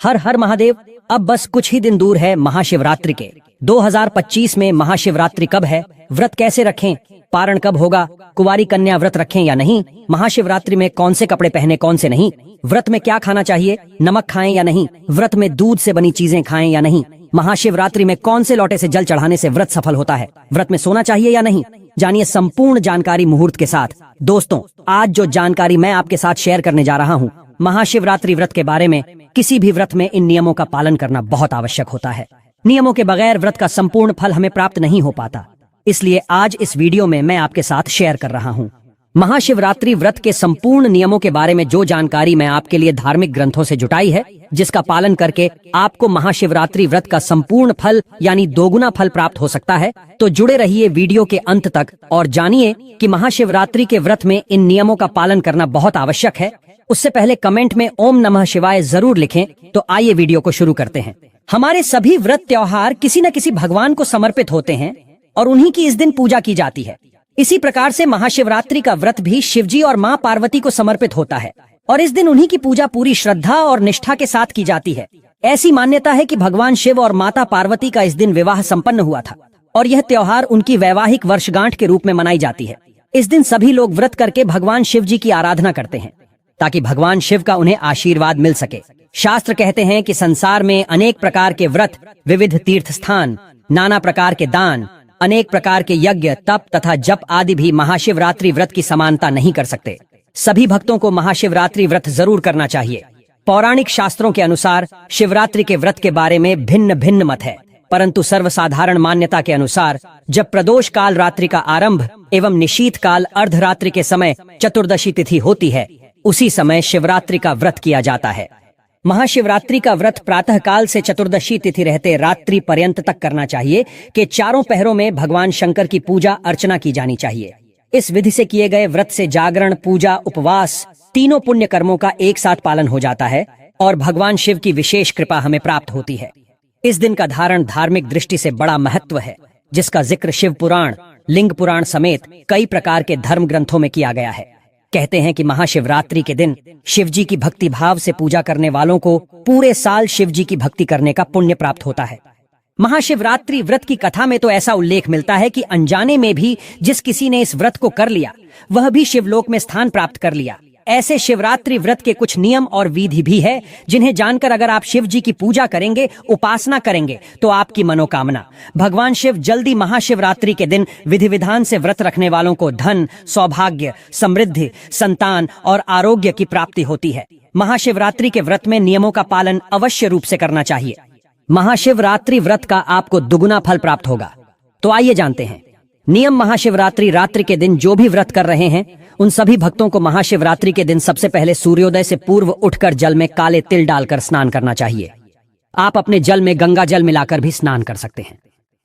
हर हर महादेव। अब बस कुछ ही दिन दूर है महाशिवरात्रि के। 2025 में महाशिवरात्रि कब है, व्रत कैसे रखें, पारण कब होगा, कुंवारी कन्या व्रत रखें या नहीं, महाशिवरात्रि में कौन से कपड़े पहने कौन से नहीं, व्रत में क्या खाना चाहिए, नमक खाएं या नहीं, व्रत में दूध से बनी चीजें खाएं या नहीं, महाशिवरात्रि में कौन से लोटे से जल चढ़ाने से व्रत सफल होता है, व्रत में सोना चाहिए या नहीं, जानिए संपूर्ण जानकारी मुहूर्त के साथ। दोस्तों, आज जो जानकारी मैं आपके साथ शेयर करने जा रहा हूँ महाशिवरात्रि व्रत के बारे में। किसी भी व्रत में इन नियमों का पालन करना बहुत आवश्यक होता है। नियमों के बगैर व्रत का संपूर्ण फल हमें प्राप्त नहीं हो पाता। इसलिए आज इस वीडियो में मैं आपके साथ शेयर कर रहा हूँ महाशिवरात्रि व्रत के संपूर्ण नियमों के बारे में। जो जानकारी मैं आपके लिए धार्मिक ग्रंथों से जुटाई है, जिसका पालन करके आपको महाशिवरात्रि व्रत का संपूर्ण फल यानी दोगुना फल प्राप्त हो सकता है। तो जुड़े रहिए वीडियो के अंत तक और जानिए कि महाशिवरात्रि के व्रत में इन नियमों का पालन करना बहुत आवश्यक है। उससे पहले कमेंट में ओम नमः शिवाय जरूर लिखें। तो आइए वीडियो को शुरू करते हैं। हमारे सभी व्रत त्योहार किसी न किसी भगवान को समर्पित होते हैं और उन्हीं की इस दिन पूजा की जाती है। इसी प्रकार से महाशिवरात्रि का व्रत भी शिवजी और माँ पार्वती को समर्पित होता है और इस दिन उन्हीं की पूजा पूरी श्रद्धा और निष्ठा के साथ की जाती है। ऐसी मान्यता है कि भगवान शिव और माता पार्वती का इस दिन विवाह संपन्न हुआ था और यह त्योहार उनकी वैवाहिक वर्षगांठ के रूप में मनाई जाती है। इस दिन सभी लोग व्रत करके भगवान शिव जी की आराधना करते हैं ताकि भगवान शिव का उन्हें आशीर्वाद मिल सके। शास्त्र कहते हैं कि संसार में अनेक प्रकार के व्रत, विविध तीर्थ स्थान, नाना प्रकार के दान, अनेक प्रकार के यज्ञ, तप तथा जप आदि भी महाशिवरात्रि व्रत की समानता नहीं कर सकते। सभी भक्तों को महाशिवरात्रि व्रत जरूर करना चाहिए। पौराणिक शास्त्रों के अनुसार शिवरात्रि के व्रत के बारे में भिन्न भिन्न मत है, परंतु सर्वसाधारण मान्यता के अनुसार जब प्रदोष काल रात्रि का आरंभ एवं निशीत काल अर्धरात्रि के समय चतुर्दशी तिथि होती है, उसी समय शिवरात्रि का व्रत किया जाता है। महाशिवरात्रि का व्रत प्रातः काल से चतुर्दशी तिथि रहते रात्रि पर्यंत तक करना चाहिए कि चारों पहरों में भगवान शंकर की पूजा अर्चना की जानी चाहिए। इस विधि से किए गए व्रत से जागरण, पूजा, उपवास तीनों पुण्य कर्मों का एक साथ पालन हो जाता है और भगवान शिव की विशेष कृपा हमें प्राप्त होती है। इस दिन का धारण धार्मिक दृष्टि से बड़ा महत्व है, जिसका जिक्र शिव पुराण, लिंग पुराण समेत कई प्रकार के धर्म ग्रंथों में किया गया है। कहते हैं कि महाशिवरात्रि के दिन शिव जी की भक्ति भाव से पूजा करने वालों को पूरे साल शिव जी की भक्ति करने का पुण्य प्राप्त होता है। महाशिवरात्रि व्रत की कथा में तो ऐसा उल्लेख मिलता है कि अनजाने में भी जिस किसी ने इस व्रत को कर लिया वह भी शिवलोक में स्थान प्राप्त कर लिया। ऐसे शिवरात्रि व्रत के कुछ नियम और विधि भी है जिन्हें जानकर अगर आप शिव जी की पूजा करेंगे, उपासना करेंगे तो आपकी मनोकामना भगवान शिव जल्दी महाशिवरात्रि के दिन विधि विधान से व्रत रखने वालों को धन, सौभाग्य, समृद्धि, संतान और आरोग्य की प्राप्ति होती है। महाशिवरात्रि के व्रत में नियमों का पालन अवश्य रूप से करना चाहिए। महाशिवरात्रि व्रत का आपको दुगुना फल प्राप्त होगा। तो आइए जानते हैं नियम। महाशिवरात्रि रात्रि के दिन जो भी व्रत कर रहे हैं उन सभी भक्तों को महाशिवरात्रि के दिन सबसे पहले सूर्योदय से पूर्व उठकर जल में काले तिल डालकर स्नान करना चाहिए। आप अपने जल में गंगा जल मिलाकर भी स्नान कर सकते हैं।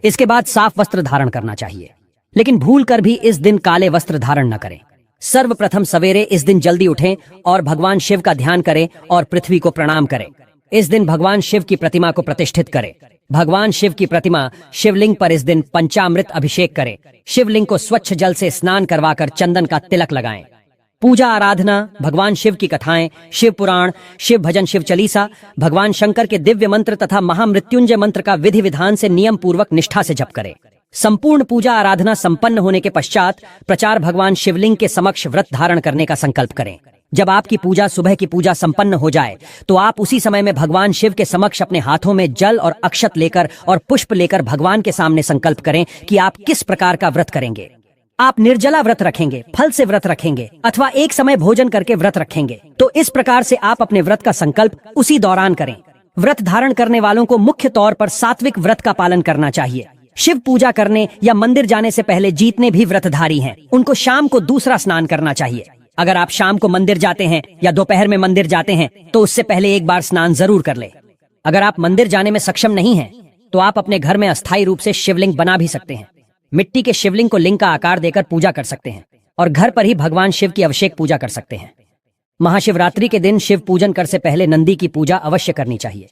इसके बाद साफ वस्त्र धारण करना चाहिए, लेकिन भूल कर भी इस दिन काले वस्त्र धारण न करें। सर्वप्रथम सवेरे इस दिन जल्दी उठें और भगवान शिव का ध्यान करें और पृथ्वी को प्रणाम करें। इस दिन भगवान शिव की प्रतिमा को प्रतिष्ठित करें। भगवान शिव की प्रतिमा शिवलिंग पर इस दिन पंचामृत अभिषेक करें। शिवलिंग को स्वच्छ जल से स्नान करवाकर चंदन का तिलक लगाएं। पूजा आराधना, भगवान शिव की कथाएं, शिव पुराण, शिव भजन, शिव चालीसा, भगवान शंकर के दिव्य मंत्र तथा महामृत्युंजय मंत्र का विधि विधान से नियम पूर्वक निष्ठा से जप करें। संपूर्ण पूजा आराधना संपन्न होने के पश्चात प्रचार भगवान शिवलिंग के समक्ष व्रत धारण करने का संकल्प करें। जब आपकी पूजा सुबह की पूजा संपन्न हो जाए तो आप उसी समय में भगवान शिव के समक्ष अपने हाथों में जल और अक्षत लेकर और पुष्प लेकर भगवान के सामने संकल्प करें कि आप किस प्रकार का व्रत करेंगे। आप निर्जला व्रत रखेंगे, फल से व्रत रखेंगे अथवा एक समय भोजन करके व्रत रखेंगे। तो इस प्रकार से आप अपने व्रत का संकल्प उसी दौरान करें। व्रत धारण करने वालों को मुख्य तौर पर सात्विक व्रत का पालन करना चाहिए। शिव पूजा करने या मंदिर जाने से पहले जितने भी व्रतधारी हैं उनको शाम को दूसरा स्नान करना चाहिए। अगर आप शाम को मंदिर जाते हैं या दोपहर में मंदिर जाते हैं तो उससे पहले एक बार स्नान जरूर कर ले। अगर आप मंदिर जाने में सक्षम नहीं हैं तो आप अपने घर में अस्थायी रूप से शिवलिंग बना भी सकते हैं। मिट्टी के शिवलिंग को लिंग का आकार देकर पूजा कर सकते हैं और घर पर ही भगवान शिव की अभिषेक पूजा कर सकते हैं। महाशिवरात्रि के दिन शिव पूजन कर से पहले नंदी की पूजा अवश्य करनी चाहिए।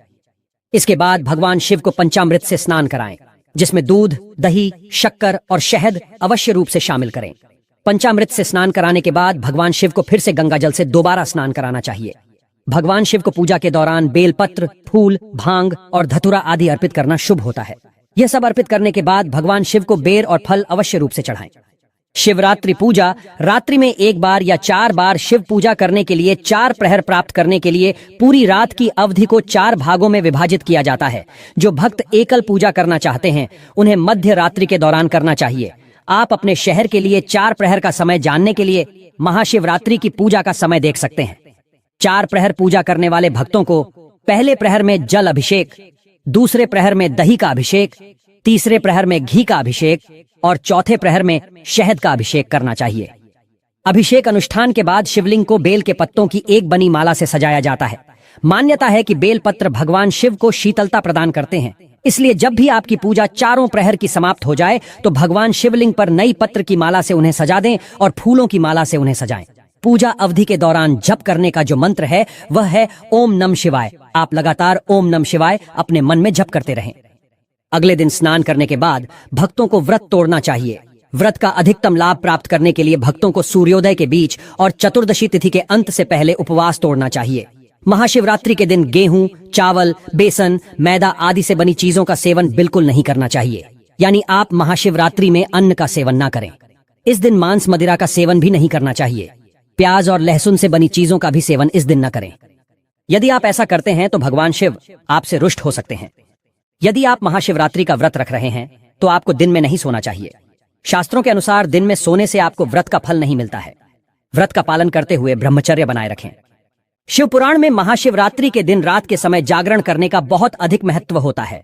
इसके बाद भगवान शिव को पंचामृत से स्नान कराएं, जिसमें दूध, दही, शक्कर और शहद अवश्य रूप से शामिल करें। पंचामृत से स्नान कराने के बाद भगवान शिव को फिर से गंगा जल से दोबारा स्नान कराना चाहिए। भगवान शिव को पूजा के दौरान बेलपत्र, फूल, भांग और धतूरा आदि अर्पित करना शुभ होता है। यह सब अर्पित करने के बाद भगवान शिव को बेर और फल अवश्य रूप से चढ़ाएं। शिवरात्रि पूजा रात्रि में 1 बार या 4 बार शिव पूजा करने के लिए 4 प्रहर प्राप्त करने के लिए पूरी रात की अवधि को 4 भागों में विभाजित किया जाता है। जो भक्त एकल पूजा करना चाहते हैं उन्हें मध्य रात्रि के दौरान करना चाहिए। आप अपने शहर के लिए 4 प्रहर का समय जानने के लिए महाशिवरात्रि की पूजा का समय देख सकते हैं। 4 प्रहर पूजा करने वाले भक्तों को पहले प्रहर में जल अभिषेक, दूसरे प्रहर में दही का अभिषेक, तीसरे प्रहर में घी का अभिषेक और चौथे प्रहर में शहद का अभिषेक करना चाहिए। अभिषेक अनुष्ठान के बाद शिवलिंग को बेल के पत्तों की एक बनी माला से सजाया जाता है। मान्यता है कि बेल पत्र भगवान शिव को शीतलता प्रदान करते हैं, इसलिए जब भी आपकी पूजा चारों प्रहर की समाप्त हो जाए तो भगवान शिवलिंग पर नई पत्र की माला से उन्हें सजा दें और फूलों की माला से उन्हें सजाएं। पूजा अवधि के दौरान जप करने का जो मंत्र है वह है ओम नमः शिवाय। आप लगातार ओम नमः शिवाय अपने मन में जप करते रहें। अगले दिन स्नान करने के बाद भक्तों को व्रत तोड़ना चाहिए। व्रत का अधिकतम लाभ प्राप्त करने के लिए भक्तों को सूर्योदय के बीच और चतुर्दशी तिथि के अंत से पहले उपवास तोड़ना चाहिए। महाशिवरात्रि के दिन गेहूं, चावल, बेसन, मैदा आदि से बनी चीजों का सेवन बिल्कुल नहीं करना चाहिए। यानी आप महाशिवरात्रि में अन्न का सेवन ना करें। इस दिन मांस मदिरा का सेवन भी नहीं करना चाहिए। प्याज और लहसुन से बनी चीजों का भी सेवन इस दिन न करें। यदि आप ऐसा करते हैं तो भगवान शिव आपसे रुष्ट हो सकते हैं। यदि आप महाशिवरात्रि का व्रत रख रहे हैं तो आपको दिन में नहीं सोना चाहिए। शास्त्रों के अनुसार दिन में सोने से आपको व्रत का फल नहीं मिलता है। व्रत का पालन करते हुए ब्रह्मचर्य बनाए रखें। शिव पुराण में महाशिवरात्रि के दिन रात के समय जागरण करने का बहुत अधिक महत्व होता है।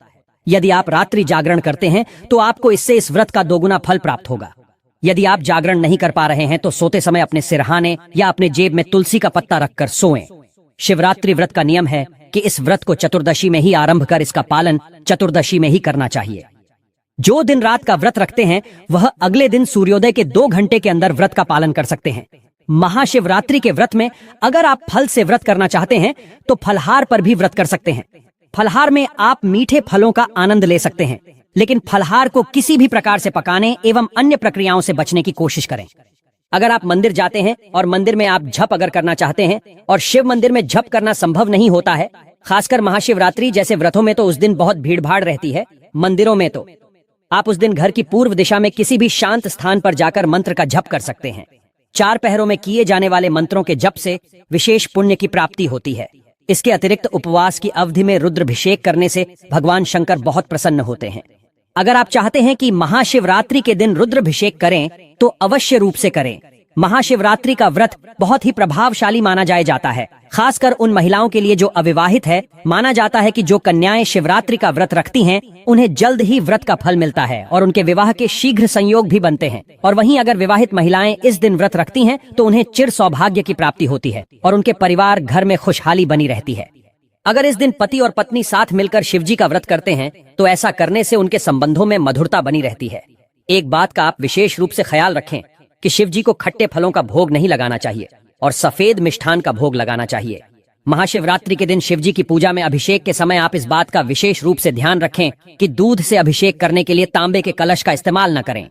यदि आप रात्रि जागरण करते हैं तो आपको इससे इस व्रत का 2 गुना फल प्राप्त होगा। यदि आप जागरण नहीं कर पा रहे हैं तो सोते समय अपने सिरहाने या अपने जेब में तुलसी का पत्ता रखकर सोएं। शिवरात्रि व्रत का नियम है कि इस व्रत को चतुर्दशी में ही आरंभ कर इसका पालन चतुर्दशी में ही करना चाहिए। जो दिन रात का व्रत रखते हैं वह अगले दिन सूर्योदय के 2 घंटे के अंदर व्रत का पालन कर सकते हैं। महाशिवरात्रि के व्रत में अगर आप फल से व्रत करना चाहते हैं तो फलहार पर भी व्रत कर सकते हैं। फलहार में आप मीठे फलों का आनंद ले सकते हैं, लेकिन फलहार को किसी भी प्रकार से पकाने एवं अन्य प्रक्रियाओं से बचने की कोशिश करें। अगर आप मंदिर जाते हैं और मंदिर में आप जप अगर करना चाहते हैं और शिव मंदिर में जप करना संभव नहीं होता है, खासकर महाशिवरात्रि जैसे व्रतों में तो उस दिन बहुत भीड़-भाड़ रहती है। मंदिरों में तो आप उस दिन घर की पूर्व दिशा में किसी भी शांत स्थान पर जाकर मंत्र का जप कर सकते हैं। 4 पहरों में किए जाने वाले मंत्रों के जप से विशेष पुण्य की प्राप्ति होती है। इसके अतिरिक्त उपवास की अवधि में रुद्राभिषेक करने से भगवान शंकर बहुत प्रसन्न होते हैं। अगर आप चाहते हैं कि महाशिवरात्रि के दिन रुद्राभिषेक करें तो अवश्य रूप से करें। महाशिवरात्रि का व्रत बहुत ही प्रभावशाली माना जाता है, खासकर उन महिलाओं के लिए जो अविवाहित है। माना जाता है कि जो कन्याएं शिवरात्रि का व्रत रखती हैं, उन्हें जल्द ही व्रत का फल मिलता है और उनके विवाह के शीघ्र संयोग भी बनते हैं। और वहीं अगर विवाहित महिलाएं इस दिन व्रत रखती हैं तो उन्हें चिर सौभाग्य की प्राप्ति होती है और उनके परिवार घर में खुशहाली बनी रहती है। अगर इस दिन पति और पत्नी साथ मिलकर शिवजी का व्रत करते हैं तो ऐसा करने से उनके संबंधों में मधुरता बनी रहती है। एक बात का आप विशेष रूप से ख्याल रखें कि शिवजी को खट्टे फलों का भोग नहीं लगाना चाहिए और सफेद मिष्ठान का भोग लगाना चाहिए। महाशिवरात्रि के दिन शिवजी की पूजा में अभिषेक के समय आप इस बात का विशेष रूप से ध्यान रखें कि दूध से अभिषेक करने के लिए तांबे के कलश का इस्तेमाल न करें।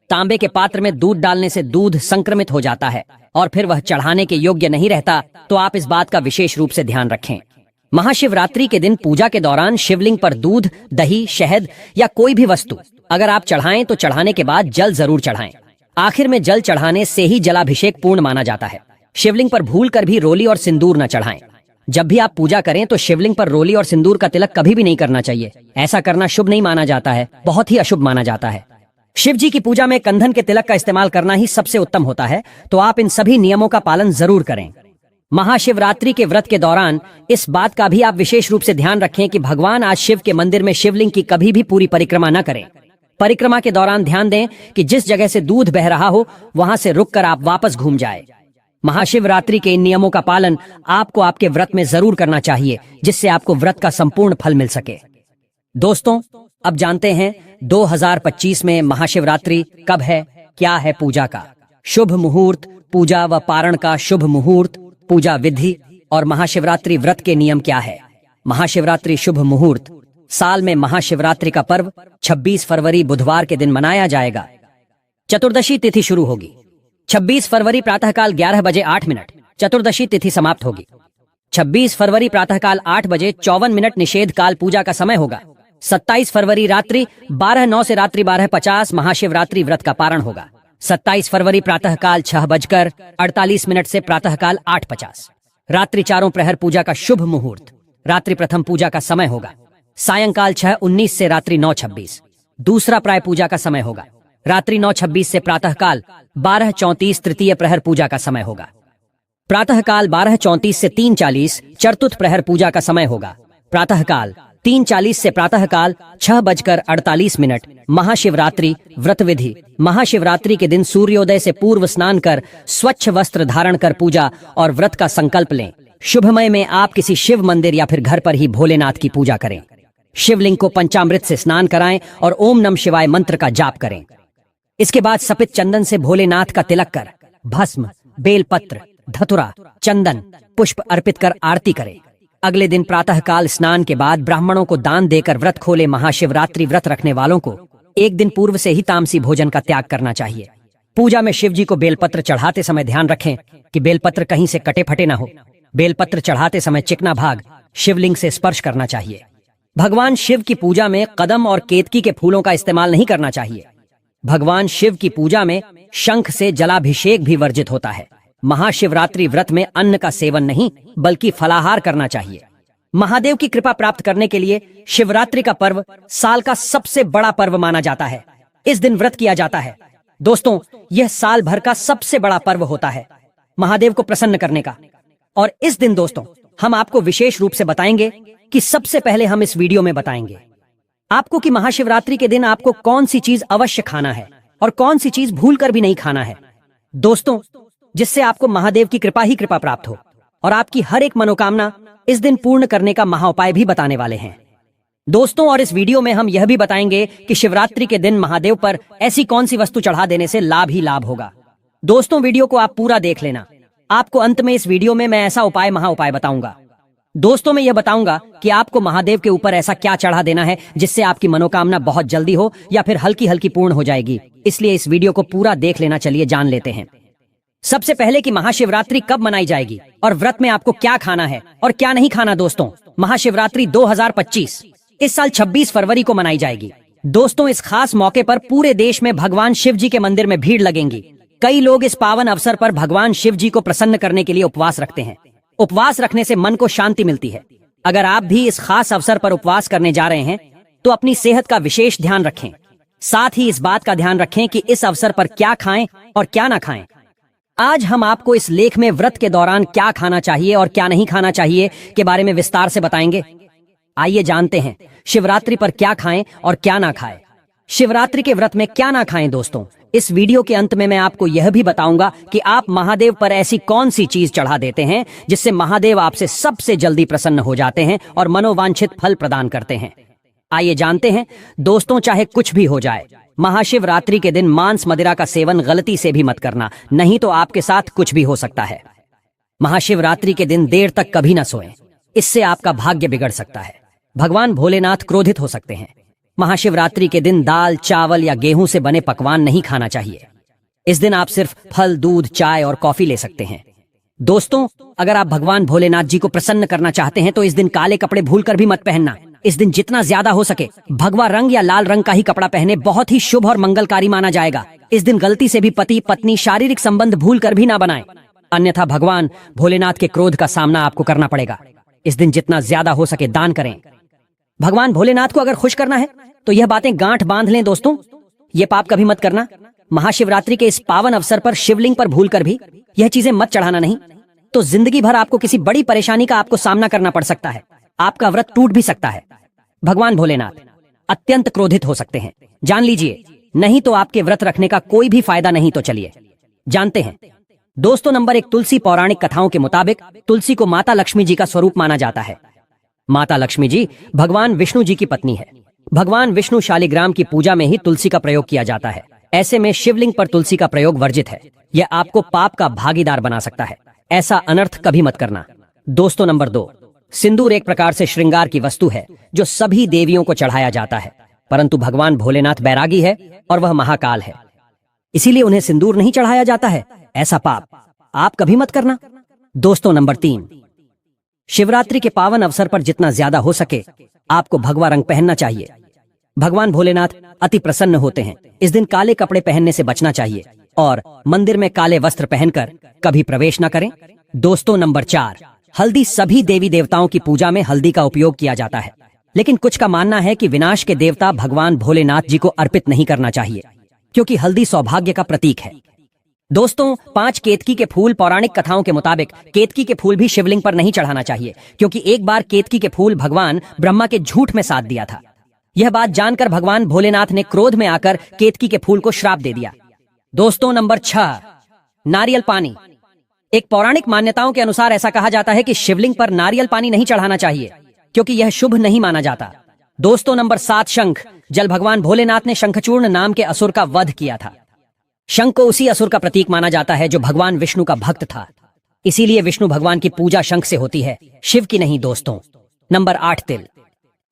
तांबे के पात्र में दूध डालने से दूध संक्रमित हो जाता है और फिर वह चढ़ाने के योग्य नहीं रहता, तो आप इस बात का विशेष रूप से ध्यान रखें। महाशिवरात्रि के दिन पूजा के दौरान शिवलिंग पर दूध, दही, शहद या कोई भी वस्तु अगर आप चढ़ाएं तो चढ़ाने के बाद जल जरूर चढ़ाएं। आखिर में जल चढ़ाने से ही जलाभिषेक पूर्ण माना जाता है। शिवलिंग पर भूल कर भी रोली और सिंदूर न चढ़ाएं। जब भी आप पूजा करें तो शिवलिंग पर रोली और सिंदूर का तिलक कभी भी नहीं करना चाहिए। ऐसा करना शुभ नहीं माना जाता है, बहुत ही अशुभ माना जाता है। शिव जी की पूजा में कंधन के तिलक का इस्तेमाल करना ही सबसे उत्तम होता है, तो आप इन सभी नियमों का पालन जरूर करें। महाशिवरात्रि के व्रत के दौरान इस बात का भी आप विशेष रूप से ध्यान रखें कि भगवान आज शिव के मंदिर में शिवलिंग की कभी भी पूरी परिक्रमा न करें। परिक्रमा के दौरान ध्यान दें कि जिस जगह से दूध बह रहा हो वहां से रुककर आप वापस घूम जाए। महाशिवरात्रि के इन नियमों का पालन आपको आपके व्रत में जरूर करना चाहिए, जिससे आपको व्रत का संपूर्ण फल मिल सके। दोस्तों, अब जानते हैं 2025 में महाशिवरात्रि कब है, क्या है पूजा का शुभ मुहूर्त, पूजा व पारण का शुभ मुहूर्त, पूजा विधि और महाशिवरात्रि व्रत के नियम क्या है। महाशिवरात्रि शुभ मुहूर्त। साल में महाशिवरात्रि का पर्व 26 फरवरी बुधवार के दिन मनाया जाएगा। चतुर्दशी तिथि शुरू होगी 26 फरवरी प्रातःकाल 11 बजे 8 मिनट। चतुर्दशी तिथि समाप्त होगी 26 फरवरी प्रातःकाल 8 बजे 54 निषेध काल पूजा का समय होगा। 27 फरवरी रात्रि 12:09 से रात्रि 12:50 महाशिवरात्रि व्रत का पारण होगा। 27 फरवरी प्रातःकाल 6:48 से प्रातःकाल 8:50 रात्रि चारों प्रहर पूजा का शुभ मुहूर्त। रात्रि प्रथम पूजा का समय होगा सायंकाल 6:19 से रात्रि 9:26। दूसरा प्राय पूजा का समय होगा रात्रि 9:26 से प्रातःकाल 12:34 तृतीय प्रहर पूजा का समय होगा। प्रातःकाल 12:34 से 3:40 चतुर्थ प्रहर पूजा का समय होगा। प्रातःकाल 3:40 से प्रातःकाल 6:48 महाशिवरात्रि व्रत विधि। महाशिवरात्रि के दिन सूर्योदय से पूर्व स्नान कर स्वच्छ वस्त्र धारण कर पूजा और व्रत का संकल्प लें। शुभमय में आप किसी शिव मंदिर या फिर घर पर ही भोलेनाथ की पूजा करें। शिवलिंग को पंचामृत से स्नान कराएं और ओम नमः शिवाय मंत्र का जाप करें। इसके बाद सफेद चंदन से भोलेनाथ का तिलक कर भस्म, बेलपत्र, धतुरा, चंदन, पुष्प अर्पित कर आरती करें। अगले दिन प्रातःकाल स्नान के बाद ब्राह्मणों को दान देकर व्रत खोले। महाशिवरात्रि व्रत रखने वालों को एक दिन पूर्व से ही तामसी भोजन का त्याग करना चाहिए। पूजा में शिव जी को बेलपत्र चढ़ाते समय ध्यान रखें कि बेलपत्र कहीं से कटे फटे न हो। बेलपत्र चढ़ाते समय चिकना भाग शिवलिंग से स्पर्श करना चाहिए। भगवान शिव की पूजा में कदम और केतकी के फूलों का इस्तेमाल नहीं करना चाहिए। भगवान शिव की पूजा में शंख से जलाभिषेक भी वर्जित होता है। महाशिवरात्रि व्रत में अन्न का सेवन नहीं बल्कि फलाहार करना चाहिए। महादेव की कृपा प्राप्त करने के लिए शिवरात्रि का पर्व साल का सबसे बड़ा पर्व माना जाता है। इस दिन व्रत किया जाता है। दोस्तों, यह साल भर का सबसे बड़ा पर्व होता है महादेव को प्रसन्न करने का। और इस दिन दोस्तों हम आपको विशेष रूप से बताएंगे कि सबसे पहले हम इस वीडियो में बताएंगे आपको कि महाशिवरात्रि के दिन आपको कौन सी चीज अवश्य खाना है और कौन सी चीज भूल कर भी नहीं खाना है दोस्तों, जिससे आपको महादेव की कृपा ही कृपा प्राप्त हो और आपकी हर एक मनोकामना इस दिन पूर्ण करने का महाउपाय भी बताने वाले हैं दोस्तों। और इस वीडियो में हम यह भी बताएंगे कि शिवरात्रि के दिन महादेव पर ऐसी कौन सी वस्तु चढ़ा देने से लाभ ही लाभ होगा। दोस्तों, वीडियो को आप पूरा देख लेना। आपको अंत में इस वीडियो में मैं ऐसा उपाय महाउपाय बताऊंगा। दोस्तों, मैं यह बताऊंगा कि आपको महादेव के ऊपर ऐसा क्या चढ़ा देना है जिससे आपकी मनोकामना बहुत जल्दी हो या फिर हल्की हल्की पूर्ण हो जाएगी। इसलिए इस वीडियो को पूरा देख लेना। चलिए जान लेते हैं सबसे पहले कि महाशिवरात्रि कब मनाई जाएगी और व्रत में आपको क्या खाना है और क्या नहीं खाना। दोस्तों, महाशिवरात्रि 2025 इस साल 26 फरवरी को मनाई जाएगी। दोस्तों, इस खास मौके पर पूरे देश में भगवान शिव जी के मंदिर में भीड़ लगेंगी। कई लोग इस पावन अवसर पर भगवान शिव जी को प्रसन्न करने के लिए उपवास रखते हैं। उपवास रखने से मन को शांति मिलती है। अगर आप भी इस खास अवसर पर उपवास करने जा रहे हैं तो अपनी सेहत का विशेष ध्यान रखें। साथ ही इस बात का ध्यान रखें कि इस अवसर पर क्या खाएं और क्या ना खाएं। आज हम आपको इस लेख में व्रत के दौरान क्या खाना चाहिए और क्या नहीं खाना चाहिए के बारे में विस्तार से बताएंगे। आइए जानते हैं शिवरात्रि पर क्या खाएं और क्या ना खाएं। शिवरात्रि के व्रत में क्या ना खाएं। दोस्तों, इस वीडियो के अंत में मैं आपको यह भी बताऊंगा कि आप महादेव पर ऐसी कौन सी चीज चढ़ा देते हैं जिससे महादेव आपसे सबसे जल्दी प्रसन्न हो जाते हैं और मनोवांछित फल प्रदान करते हैं। आइए जानते हैं दोस्तों, चाहे कुछ भी हो जाए, महाशिवरात्रि के दिन मांस मदिरा का सेवन गलती से भी मत करना, नहीं तो आपके साथ कुछ भी हो सकता है। महाशिवरात्रि के दिन देर तक कभी न सोएं, इससे आपका भाग्य बिगड़ सकता है। भगवान भोलेनाथ क्रोधित हो सकते हैं। महाशिवरात्रि के दिन दाल, चावल या गेहूं से बने पकवान नहीं खाना चाहिए। इस दिन आप सिर्फ फल, दूध, चाय और कॉफी ले सकते हैं। दोस्तों, अगर आप भगवान भोलेनाथ जी को प्रसन्न करना चाहते हैं तो इस दिन काले कपड़े भूलकर भी मत पहनना। इस दिन जितना ज्यादा हो सके भगवा रंग या लाल रंग का ही कपड़ा पहने, बहुत ही शुभ और मंगलकारी माना जाएगा। इस दिन गलती से भी पति पत्नी शारीरिक संबंध भूलकर भी ना बनाएं, अन्यथा भगवान भोलेनाथ के क्रोध का सामना आपको करना पड़ेगा। इस दिन जितना ज्यादा हो सके दान करें। भगवान भोलेनाथ को अगर खुश करना है तो यह बातें गांठ बांध लें। दोस्तों, ये पाप कभी मत करना। महाशिवरात्रि के इस पावन अवसर पर शिवलिंग पर भूलकर भी यह चीजें मत चढ़ाना, नहीं तो जिंदगी भर आपको किसी बड़ी परेशानी का आपको सामना करना पड़ सकता है। आपका व्रत टूट भी सकता है। भगवान भोलेनाथ अत्यंत क्रोधित हो सकते हैं, जान लीजिए, नहीं तो आपके व्रत रखने का कोई भी फायदा नहीं। तो चलिए जानते हैं। दोस्तों, नंबर 1, तुलसी। पौराणिक कथाओं के मुताबिक तुलसी को माता लक्ष्मी जी का स्वरूप माना जाता है। माता लक्ष्मी जी भगवान विष्णु जी की पत्नी है। भगवान विष्णु शालिग्राम की पूजा में ही तुलसी का प्रयोग किया जाता है। ऐसे में शिवलिंग पर तुलसी का प्रयोग वर्जित है। यह आपको पाप का भागीदार बना सकता है। ऐसा अनर्थ कभी मत करना। दोस्तों, नंबर 2, सिंदूर एक प्रकार से श्रृंगार की वस्तु है जो सभी देवियों को चढ़ाया जाता है, परंतु भगवान भोलेनाथ बैरागी है और वह महाकाल है, इसीलिए उन्हें सिंदूर नहीं चढ़ाया जाता है। ऐसा पाप आप कभी मत करना। दोस्तों, नंबर 3, शिवरात्रि के पावन अवसर पर जितना ज्यादा हो सके आपको भगवा रंग पहनना चाहिए। भगवान भोलेनाथ अति प्रसन्न होते हैं। इस दिन काले कपड़े पहनने से बचना चाहिए और मंदिर में काले वस्त्र पहनकर कभी प्रवेश न करें। दोस्तों, नंबर 4, हल्दी। सभी देवी देवताओं की पूजा में हल्दी का उपयोग किया जाता है, लेकिन कुछ का मानना है कि विनाश के देवता भगवान भोलेनाथ जी को अर्पित नहीं करना चाहिए, क्योंकि हल्दी सौभाग्य का प्रतीक है। दोस्तों, 5 केतकी के फूल। पौराणिक कथाओं के मुताबिक केतकी के फूल भी शिवलिंग पर नहीं चढ़ाना चाहिए, क्योंकि एक बार केतकी के फूल भगवान ब्रह्मा के झूठ में साथ दिया था। यह बात जानकर भगवान भोलेनाथ ने क्रोध में आकर केतकी के फूल को श्राप दे दिया। दोस्तों, नंबर 6, नारियल पानी। एक पौराणिक मान्यताओं के अनुसार ऐसा कहा जाता है कि शिवलिंग पर नारियल पानी नहीं चढ़ाना चाहिए, क्योंकि यह शुभ नहीं माना जाता। दोस्तों, नंबर 7, शंख। जल। भगवान भोलेनाथ ने शंखचूर्ण नाम के असुर का वध किया था। शंख को उसी असुर का प्रतीक माना जाता है जो भगवान विष्णु का भक्त था, इसीलिए विष्णु भगवान की पूजा शंख से होती है, शिव की नहीं। दोस्तों, नंबर 8, तिल।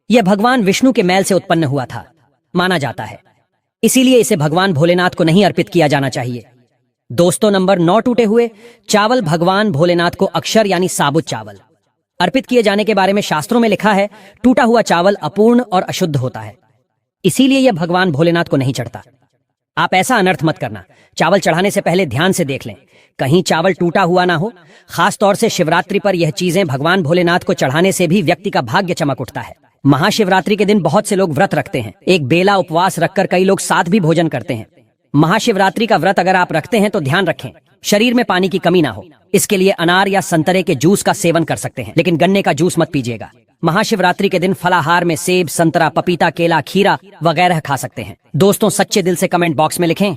यह भगवान विष्णु के मैल से उत्पन्न हुआ था माना जाता है, इसीलिए इसे भगवान भोलेनाथ को नहीं अर्पित किया जाना चाहिए। दोस्तों, नंबर 9, टूटे हुए चावल। भगवान भोलेनाथ को अक्षर यानी साबुत चावल अर्पित किए जाने के बारे में शास्त्रों में लिखा है, टूटा हुआ चावल अपूर्ण और अशुद्ध होता है, इसीलिए यह भगवान भोलेनाथ को नहीं चढ़ता। आप ऐसा अनर्थ मत करना। चावल चढ़ाने से पहले ध्यान से देख लें, कहीं चावल टूटा हुआ ना हो। खास तौर से शिवरात्रि पर यह चीजें भगवान भोलेनाथ को चढ़ाने से भी व्यक्ति का भाग्य चमक उठता है। महाशिवरात्रि के दिन बहुत से लोग व्रत रखते हैं। एक बेला उपवास रखकर कई लोग साथ भी भोजन करते हैं। महाशिवरात्रि का व्रत अगर आप रखते हैं तो ध्यान रखें शरीर में पानी की कमी ना हो। इसके लिए अनार या संतरे के जूस का सेवन कर सकते हैं, लेकिन गन्ने का जूस मत पीजिएगा। महाशिवरात्रि के दिन फलाहार में सेब, संतरा, पपीता, केला, खीरा वगैरह खा सकते हैं। दोस्तों, सच्चे दिल से कमेंट बॉक्स में लिखें।